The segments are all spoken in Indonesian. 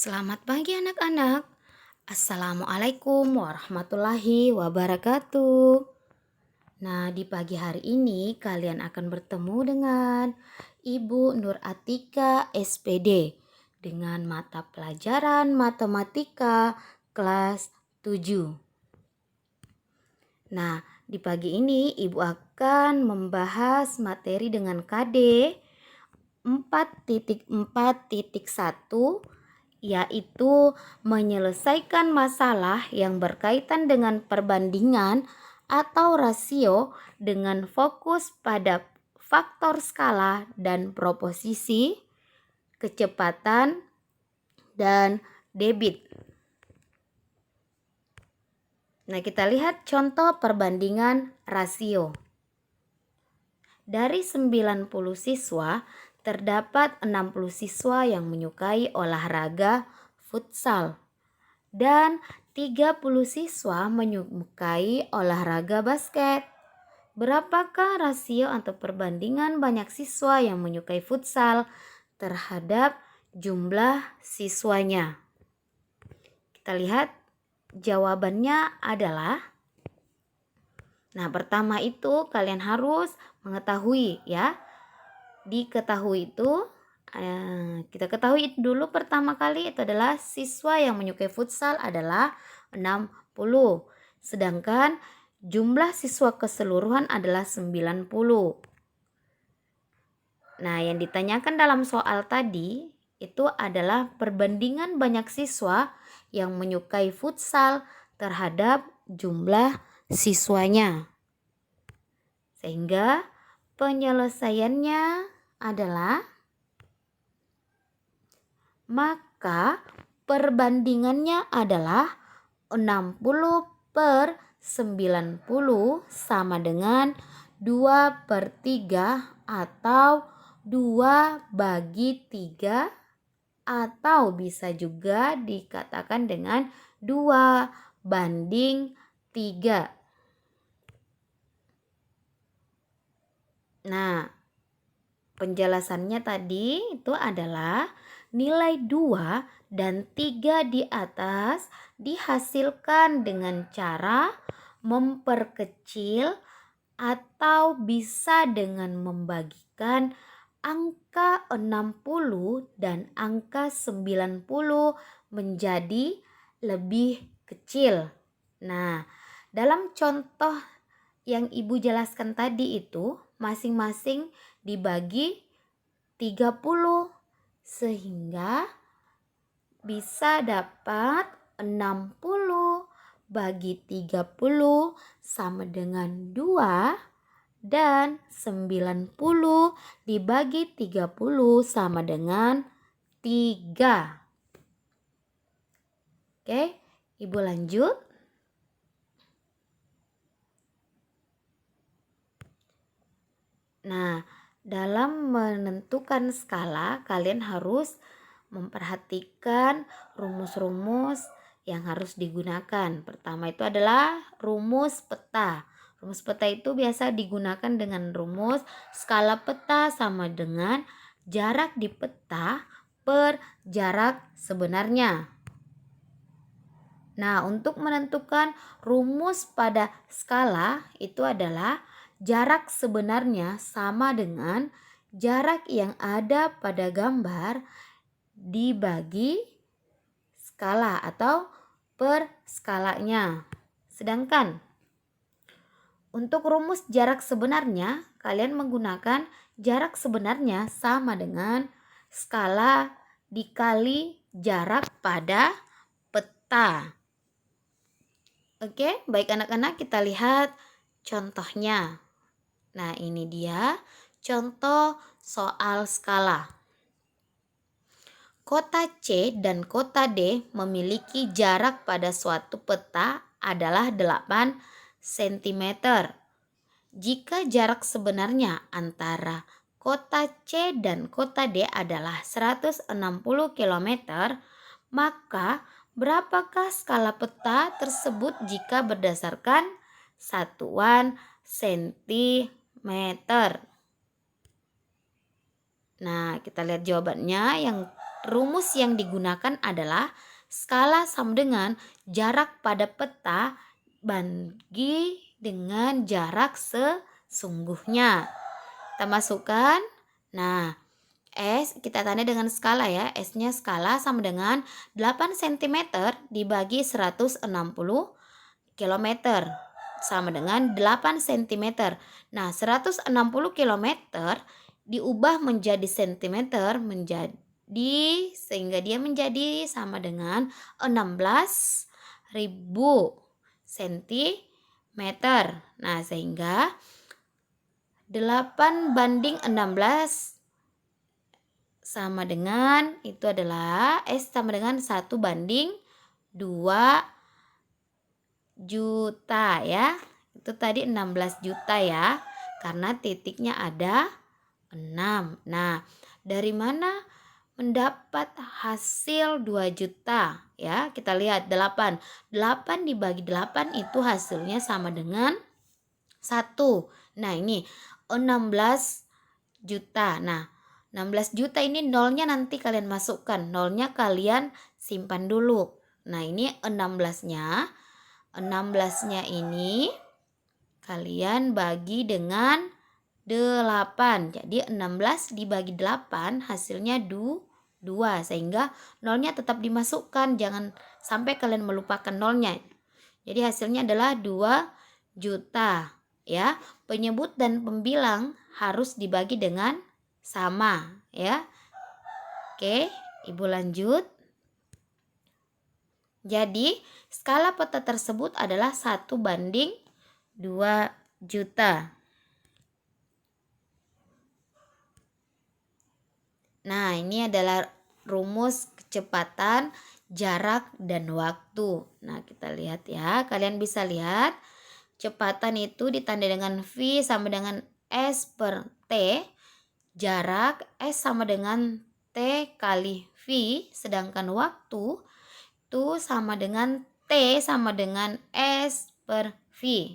Selamat pagi anak-anak. Assalamualaikum warahmatullahi wabarakatuh. Nah, di pagi hari ini kalian akan bertemu dengan Ibu Nur Atika SPD dengan mata pelajaran matematika kelas 7. Nah, di pagi ini Ibu akan membahas materi dengan KD 4.4.1, yaitu menyelesaikan masalah yang berkaitan dengan perbandingan atau rasio dengan fokus pada faktor skala dan proposisi, kecepatan, dan debit. Nah, kita lihat contoh perbandingan rasio. Dari 90 siswa, terdapat 60 siswa yang menyukai olahraga futsal dan 30 siswa menyukai olahraga basket. Berapakah rasio atau perbandingan banyak siswa yang menyukai futsal terhadap jumlah siswanya? Kita lihat jawabannya adalah, nah, pertama itu kalian harus mengetahui ya. Diketahui itu kita ketahui dulu pertama kali itu adalah siswa yang menyukai futsal adalah 60. Sedangkan jumlah siswa keseluruhan adalah 90. Nah, yang ditanyakan dalam soal tadi itu adalah perbandingan banyak siswa yang menyukai futsal terhadap jumlah siswanya. Sehingga penyelesaiannya adalah, maka perbandingannya adalah 60/90 sama dengan 2/3 atau 2/3, atau bisa juga dikatakan dengan 2/3. Nah, penjelasannya tadi itu adalah nilai 2 dan 3 di atas dihasilkan dengan cara memperkecil atau bisa dengan membagikan angka 60 dan angka 90 menjadi lebih kecil. Nah, dalam contoh yang Ibu jelaskan tadi itu masing-masing dibagi 30 sehingga bisa dapat 60 bagi 30 sama dengan 2 dan 90 dibagi 30 sama dengan 3. Oke, Ibu lanjut. Nah, dalam menentukan skala kalian harus memperhatikan rumus-rumus yang harus digunakan. Pertama itu adalah rumus peta. Rumus peta itu biasa digunakan dengan rumus skala peta sama dengan jarak di peta per jarak sebenarnya. Nah, untuk menentukan rumus pada skala itu adalah jarak sebenarnya sama dengan jarak yang ada pada gambar dibagi skala atau per skalanya. Sedangkan untuk rumus jarak sebenarnya, kalian menggunakan jarak sebenarnya sama dengan skala dikali jarak pada peta. Oke, baik anak-anak, kita lihat contohnya. Nah, ini dia contoh soal skala. Kota C dan kota D memiliki jarak pada suatu peta adalah 8 cm. Jika jarak sebenarnya antara kota C dan kota D adalah 160 km, maka berapakah skala peta tersebut jika berdasarkan satuan cm? Nah, kita lihat jawabannya. Yang rumus yang digunakan adalah skala sama dengan jarak pada peta bagi dengan jarak sesungguhnya. Kita masukkan. Nah, S kita tanda dengan skala ya. S-nya skala sama dengan 8 cm dibagi 160 km sama dengan 8 cm. Nah, 160 km diubah menjadi cm sehingga dia menjadi sama dengan 16.000 cm. Nah, sehingga 8/16 sama dengan itu adalah S sama dengan 1/2 juta ya. Itu tadi 16 juta ya. Karena titiknya ada 6. Nah, dari mana mendapat hasil 2 juta ya? Kita lihat 8. 8 dibagi 8 itu hasilnya sama dengan 1. Nah, ini 16 juta. Nah, 16 juta ini nolnya nanti kalian masukkan. Nolnya kalian simpan dulu. Nah, ini 16-nya. 16-nya ini kalian bagi dengan 8. Jadi 16 dibagi 8 hasilnya 2. Sehingga nolnya tetap dimasukkan. Jangan sampai kalian melupakan nolnya. Jadi hasilnya adalah 2 juta. Ya, penyebut dan pembilang harus dibagi dengan sama ya. Oke, Ibu lanjut. Jadi skala peta tersebut adalah 1/2 juta. Nah, ini adalah rumus kecepatan, jarak, dan waktu. Nah, kita lihat ya. Kalian bisa lihat kecepatan itu ditandai dengan V sama dengan S per T. Jarak S sama dengan T kali V. Sedangkan waktu itu sama dengan T sama dengan S per V.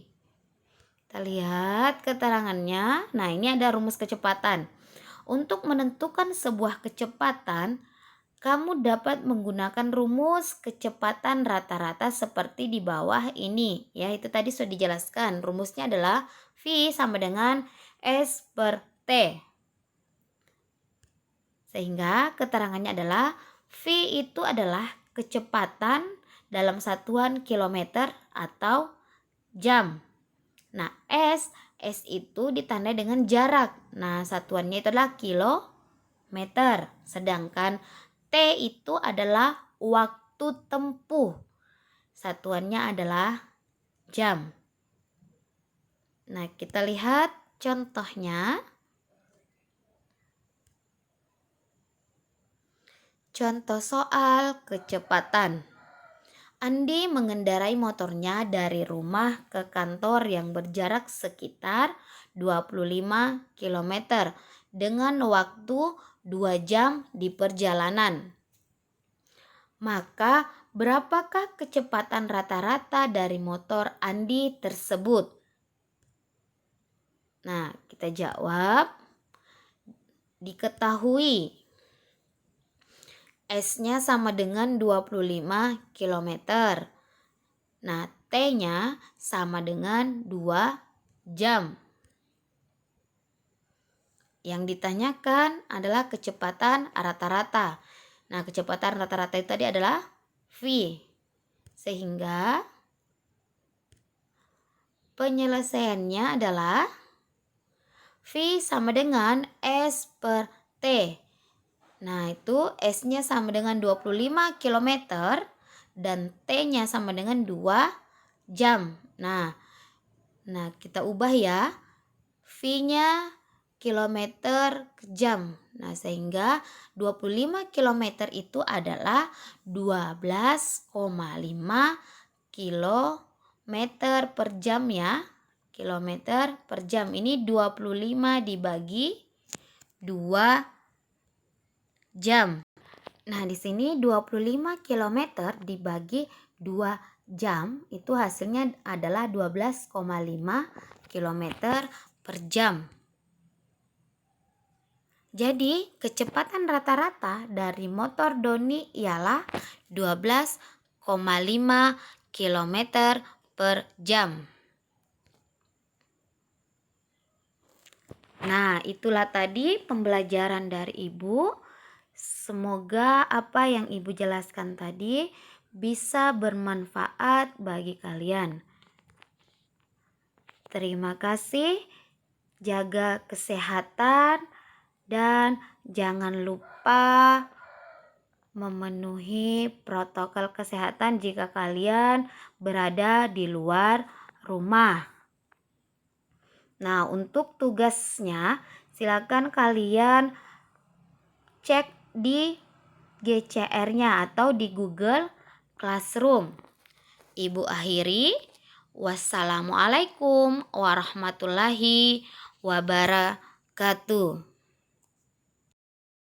Kita lihat keterangannya. Nah, ini ada rumus kecepatan. Untuk menentukan sebuah kecepatan, kamu dapat menggunakan rumus kecepatan rata-rata seperti di bawah ini. Ya, itu tadi sudah dijelaskan. Rumusnya adalah V sama dengan S per T. Sehingga keterangannya adalah V itu adalah kecepatan dalam satuan kilometer atau jam. Nah, S itu ditandai dengan jarak. Nah, satuannya itu adalah kilometer. Sedangkan T itu adalah waktu tempuh. Satuannya adalah jam. Nah, kita lihat contohnya. Contoh soal kecepatan. Andi mengendarai motornya dari rumah ke kantor yang berjarak sekitar 25 km dengan waktu 2 jam di perjalanan. Maka berapakah kecepatan rata-rata dari motor Andi tersebut? Nah, kita jawab. Diketahui S-nya sama dengan 25 km. Nah, T-nya sama dengan 2 jam. Yang ditanyakan adalah kecepatan rata-rata. Nah, kecepatan rata-rata itu tadi adalah V. Sehingga penyelesaiannya adalah V sama dengan S per T. Nah, itu S-nya sama dengan 25 km dan T-nya sama dengan 2 jam. Nah, kita ubah ya. V-nya kilometer ke jam. Nah, sehingga 25 km itu adalah 12,5 kilometer per jam ya. Kilometer per jam. Ini 25 dibagi 2 jam. Nah, di sini 25 km dibagi 2 jam itu hasilnya adalah 12,5 km per jam. Jadi, kecepatan rata-rata dari motor Doni ialah 12,5 km per jam. Nah, itulah tadi pembelajaran dari Ibu. Semoga apa yang Ibu jelaskan tadi bisa bermanfaat bagi kalian. Terima kasih. Jaga kesehatan dan jangan lupa memenuhi protokol kesehatan jika kalian berada di luar rumah. Nah, untuk tugasnya silakan kalian cek di GCR-nya atau di Google Classroom. Ibu akhiri, wassalamualaikum warahmatullahi wabarakatuh.